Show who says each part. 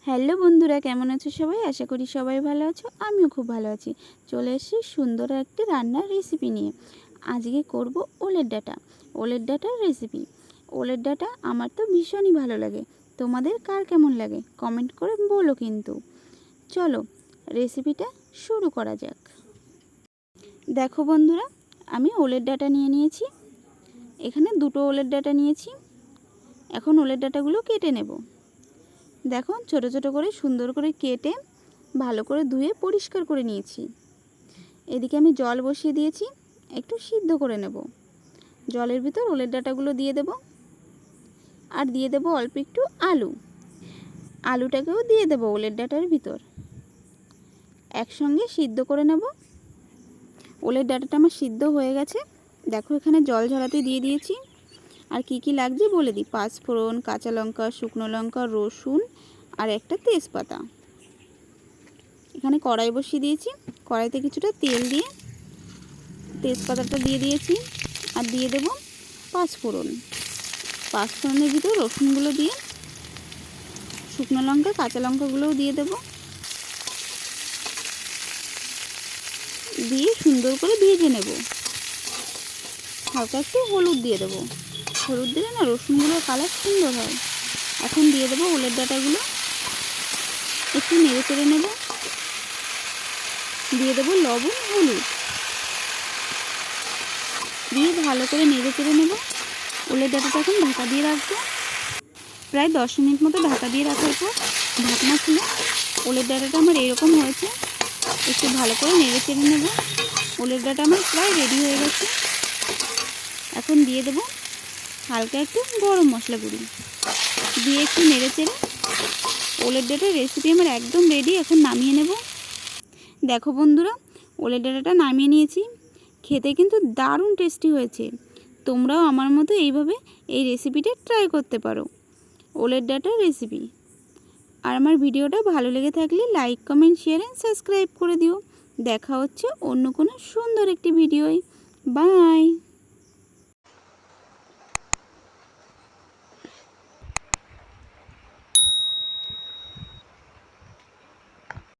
Speaker 1: Hello বন্ধুরা, কেমন আছো সবাই? আশা করি সবাই ভালো আছো। আমিও খুব ভালো আছি। চলে এসেছি সুন্দর একটি রান্নার রেসিপি নিয়ে। আজকে করব ওলের ডাঁটা। ওলের ডাঁটার রেসিপি। ওলের ডাঁটা আমার তো ভীষণই ভালো লাগে। তোমাদের কার কেমন লাগে কমেন্ট করে বলো কিন্তু। চলো রেসিপিটা শুরু করা যাক। দেখো বন্ধুরা, আমি ওলের ডাঁটা নিয়ে নিয়েছি। এখানে দুটো ওলের ডাঁটা নিয়েছি। এখন ওলের ডাঁটাগুলো কেটে নেব। দেখো ছোট ছোট করে সুন্দর করে কেটে ভালো করে ধুয়ে পরিষ্কার করে নিয়েছি। এদিকে আমি জল বসিয়ে দিয়েছি, একটু সিদ্ধ করে নেব। জলের ভিতর ওলের ডাঁটাগুলো দিয়ে দেব, আর দিয়ে দেব অল্প একটু আলু। আলুটাকেও দিয়ে দেব ওলের ডাঁটার ভিতর, একসঙ্গে সিদ্ধ করে নেব। ওলের ডাঁটাটা আমার সিদ্ধ হয়ে গেছে। দেখো এখানে জল ঝরাতে দিয়ে দিয়েছি। আর কি কি লাগছে বলে দিই। 5 ফোড়ন, কাঁচা লঙ্কা, শুকনো লঙ্কা, রসুন আর একটা তেজপাতা। এখানে কড়াই বসিয়ে দিয়েছি। কড়াইতে কিছুটা তেল দিয়ে তেজপাতাটা দিয়ে দিয়েছি, আর দিয়ে দেব 5 ফোড়ন। 5 ফোড়নের ভিতরে রসুনগুলো দিয়ে শুকনো লঙ্কা, কাঁচা লঙ্কাগুলোও দিয়ে দেব, দিয়ে সুন্দর করে ভেজে নেব। হালকা একটু হলুদ দিয়ে দেবো। হলুদ দিলে না রসুনগুলোর কালার সুন্দর হয়। এখন দিয়ে দেবো ওলের ডাঁটাগুলো, একটু নেড়ে চেড়ে নেব। দিয়ে দেবো লবণ, হলুদ দিয়ে ভালো করে নেড়ে চেড়ে নেব। ওলের ডাঁটাটা এখন ঢাকা দিয়ে রাখবো। প্রায় 10 মিনিট মতো ঢাকা দিয়ে রাখার পর ঢাকনা খুলে ওলের ডাঁটাটা আমার এরকম হয়েছে। একটু ভালো করে নেড়ে চেড়ে নেব। ওলের ডাঁটা আমার প্রায় রেডি হয়ে গেছে। এখন দিয়ে দেবো হালকা একটু গরম মশলা গুঁড়ি, দিয়ে একটু নেড়ে চেড়ে ওলের ডাঁটার রেসিপি আমার একদম রেডি। এখন নামিয়ে নেব। দেখো বন্ধুরা, ওলের ডাঁটাটা নামিয়ে নিয়েছি। খেতে কিন্তু দারুণ টেস্টি হয়েছে। তোমরাও আমার মতো এইভাবে এই রেসিপিটা ট্রাই করতে পারো, ওলের ডাঁটার রেসিপি। আর আমার ভিডিওটা ভালো লেগে থাকলে like, comment, share and subscribe করে দিও। দেখা হচ্ছে অন্য কোনো সুন্দর একটি ভিডিওয়। বাই।